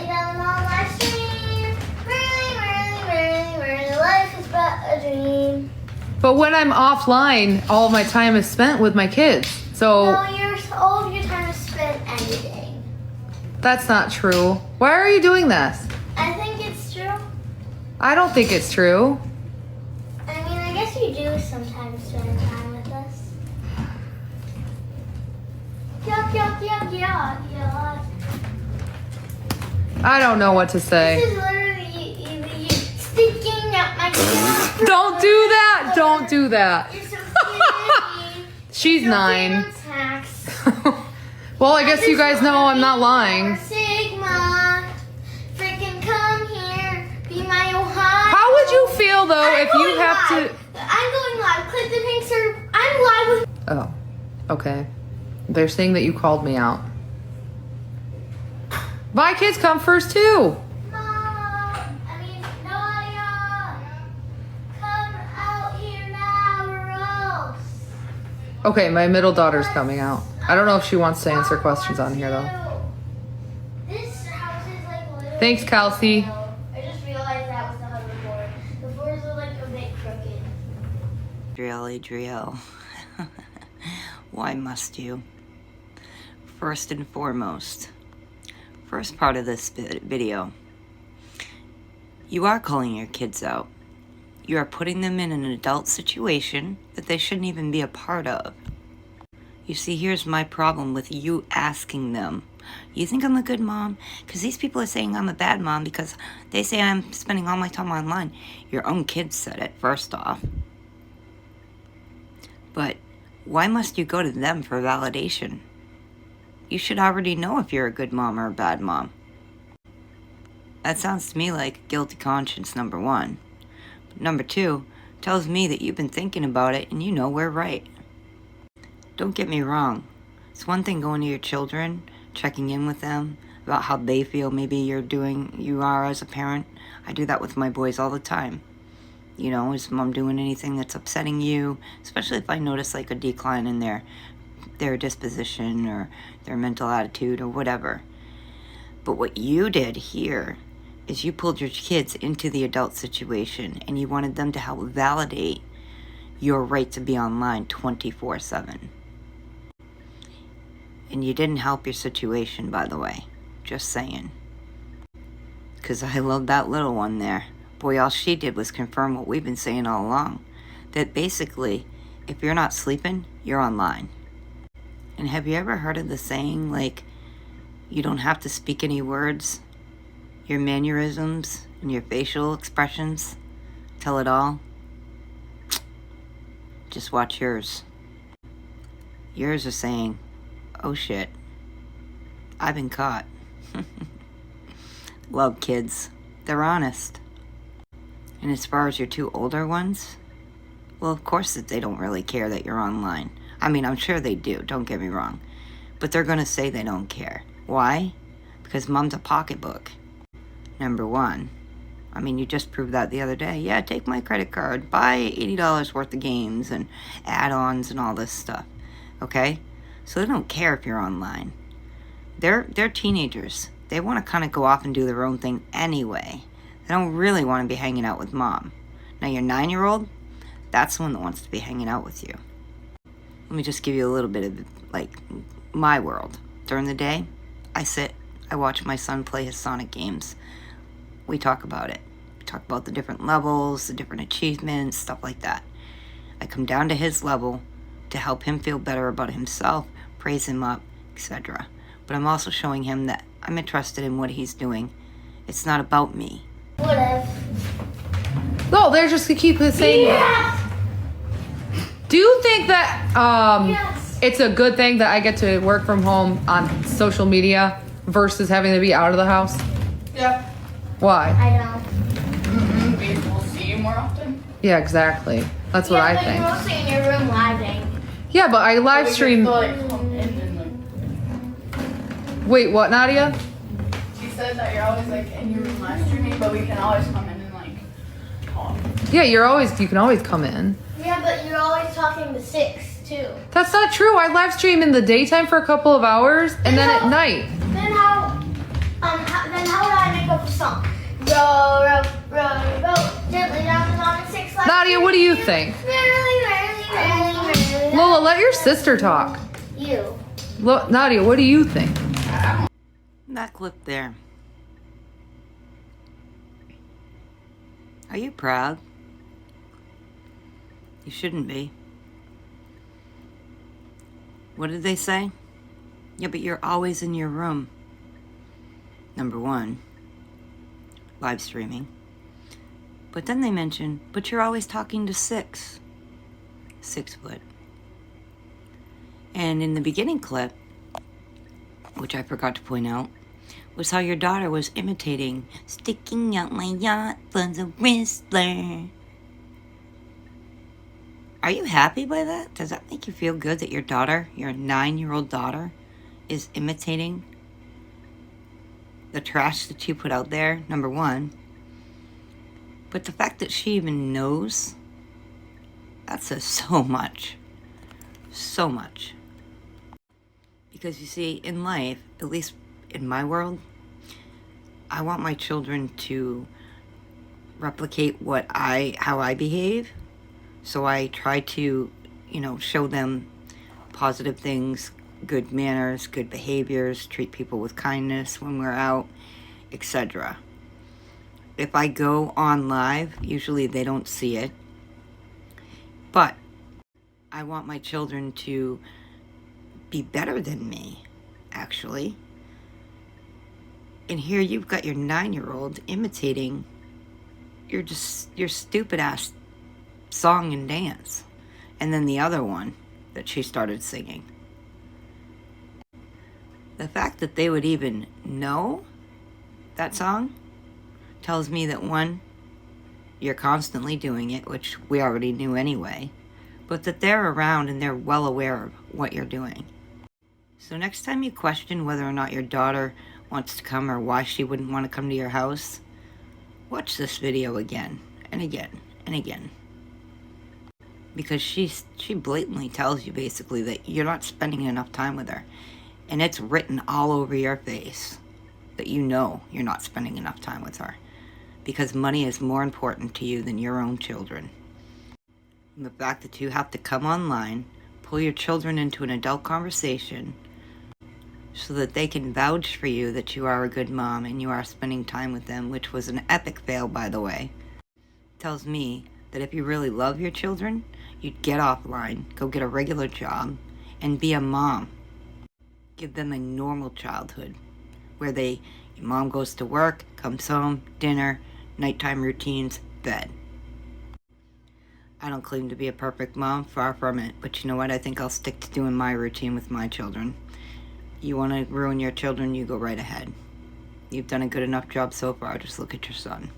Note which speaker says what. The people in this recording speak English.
Speaker 1: you done them all live stream. Really, life is but a dream.
Speaker 2: But when I'm offline, all of my time is spent with my kids. So
Speaker 1: No, all of your time is spent editing.
Speaker 2: that's not true. Why are you doing this?
Speaker 1: I think it's true.
Speaker 2: I don't think it's true.
Speaker 1: I mean, I guess you do sometimes spend time with us. Yuck.
Speaker 2: I don't know what to say.
Speaker 1: This is literally you sticking out my tail.
Speaker 2: Don't do that. Don't do that.
Speaker 1: You're so skinny.
Speaker 2: She's
Speaker 1: You're
Speaker 2: 9.
Speaker 1: on snacks.
Speaker 2: Well, I guess you guys know I'm not lying.
Speaker 1: Sigma, freaking come here, be my Ohio.
Speaker 2: How would you feel though if you have to?
Speaker 1: I'm going live. Click the pink circle. I'm live with.
Speaker 2: Oh, okay. They're saying that you called me out. My kids come first too.
Speaker 1: Nadia, come out here now or else.
Speaker 2: Okay, my middle daughter's coming out. I don't know if she wants to answer questions on here though.
Speaker 1: This house is like literally.
Speaker 2: Thanks, Kelsey.
Speaker 1: I just realized that was the hoverboard. The boards are like a bit crooked.
Speaker 3: Adrielle. Why must you? First and foremost, first part of this video, you are calling your kids out. You are putting them in an adult situation that they shouldn't even be a part of. You see, here's my problem with you asking them. You think I'm a good mom? Because these people are saying I'm a bad mom because they say I'm spending all my time online. Your own kids said it, first off. But why must you go to them for validation? You should already know if you're a good mom or a bad mom. That sounds to me like guilty conscience, number 1. Number 2, tells me that you've been thinking about it and you know we're right. Don't get me wrong. It's one thing going to your children, checking in with them about how they feel maybe you are as a parent. I do that with my boys all the time. You know, is mom doing anything that's upsetting you? Especially if I notice like a decline in their disposition or their mental attitude or whatever. But what you did here is you pulled your kids into the adult situation and you wanted them to help validate your right to be online 24/7. And you didn't help your situation, by the way. Just saying. Because I love that little one there. Boy, all she did was confirm what we've been saying all along. That basically, if you're not sleeping, you're online. And have you ever heard of the saying, like, you don't have to speak any words? Your mannerisms and your facial expressions tell it all? Just watch yours. Yours are saying, oh shit, I've been caught. Love kids. They're honest. And as far as your 2 older ones, well, of course that they don't really care that you're online. I mean, I'm sure they do, don't get me wrong. But they're gonna say they don't care. Why? Because mom's a pocketbook. Number 1. I mean, you just proved that the other day. Yeah, take my credit card, buy $80 worth of games and add-ons and all this stuff. Okay? So they don't care if you're online. They're teenagers. They want to kind of go off and do their own thing anyway. They don't really want to be hanging out with mom. Now your 9-year-old, that's the one that wants to be hanging out with you. Let me just give you a little bit of, like, my world. During the day, I sit, I watch my son play his Sonic games. We talk about it. We talk about the different levels, the different achievements, stuff like that. I come down to his level to help him feel better about himself, praise him up, etc. But I'm also showing him that I'm interested in what he's doing. It's not about me.
Speaker 1: Whatever.
Speaker 2: No, they're just gonna keep saying.
Speaker 1: Yes!
Speaker 2: Do you think that
Speaker 1: Yes.
Speaker 2: it's a good thing that I get to work from home on social media versus having to be out of the house?
Speaker 4: Yeah.
Speaker 2: Why?
Speaker 1: I don't.
Speaker 4: We'll see you more often.
Speaker 2: Yeah, exactly. That's what I
Speaker 1: but
Speaker 2: think.
Speaker 1: you're mostly in your room living.
Speaker 2: Yeah, but I live stream.
Speaker 4: Come in and
Speaker 2: Wait, what, Nadia?
Speaker 4: she said that you're always like in your room live streaming, but we can always come in and like talk.
Speaker 2: Yeah, you can always come in.
Speaker 1: Yeah, but you're always talking to 6 too.
Speaker 2: That's not true. I live stream in the daytime for a couple of hours and then at night.
Speaker 1: Then how? then how would I make up a song? Row, row, row your boat gently down the mountain 6 legs.
Speaker 2: Nadia, what do you think?
Speaker 1: Merrily, merrily, merrily, merrily.
Speaker 2: Lola, let your sister talk.
Speaker 1: You.
Speaker 2: Nadia, what do you think?
Speaker 3: That clip there. Are you proud? You shouldn't be. What did they say? Yeah, but you're always in your room. Number one, live streaming. But then they mention, but you're always talking to 6 foot. And in the beginning clip, which I forgot to point out, was how your daughter was imitating "Sticking Out My Yacht was a Whistler." Are you happy by that? Does that make you feel good that your daughter, your 9-year-old daughter, is imitating the trash that you put out there, number one? But the fact that she even knows, that says so much. So much. Because you see, in life, at least in my world, I want my children to replicate how I behave. So I try to, show them positive things, good manners, good behaviors, treat people with kindness when we're out, etc. If I go on live, usually they don't see it. But I want my children to be better than me, actually. And here you've got your 9-year-old imitating your stupid ass song and dance. And then the other one that she started singing. The fact that they would even know that song tells me that, one, you're constantly doing it, which we already knew anyway, but that they're around and they're well aware of what you're doing. So next time you question whether or not your daughter wants to come or why she wouldn't want to come to your house, watch this video again and again and again. Because she blatantly tells you basically that you're not spending enough time with her. And it's written all over your face that you know you're not spending enough time with her. Because money is more important to you than your own children. And the fact that you have to come online, pull your children into an adult conversation so that they can vouch for you that you are a good mom and you are spending time with them, which was an epic fail, by the way, tells me that if you really love your children, you'd get offline, go get a regular job, and be a mom. Give them a normal childhood where your mom goes to work, comes home, dinner, nighttime routines, bed. I don't claim to be a perfect mom, far from it, but you know what? I think I'll stick to doing my routine with my children. You want to ruin your children, you go right ahead. You've done a good enough job so far, just look at your son.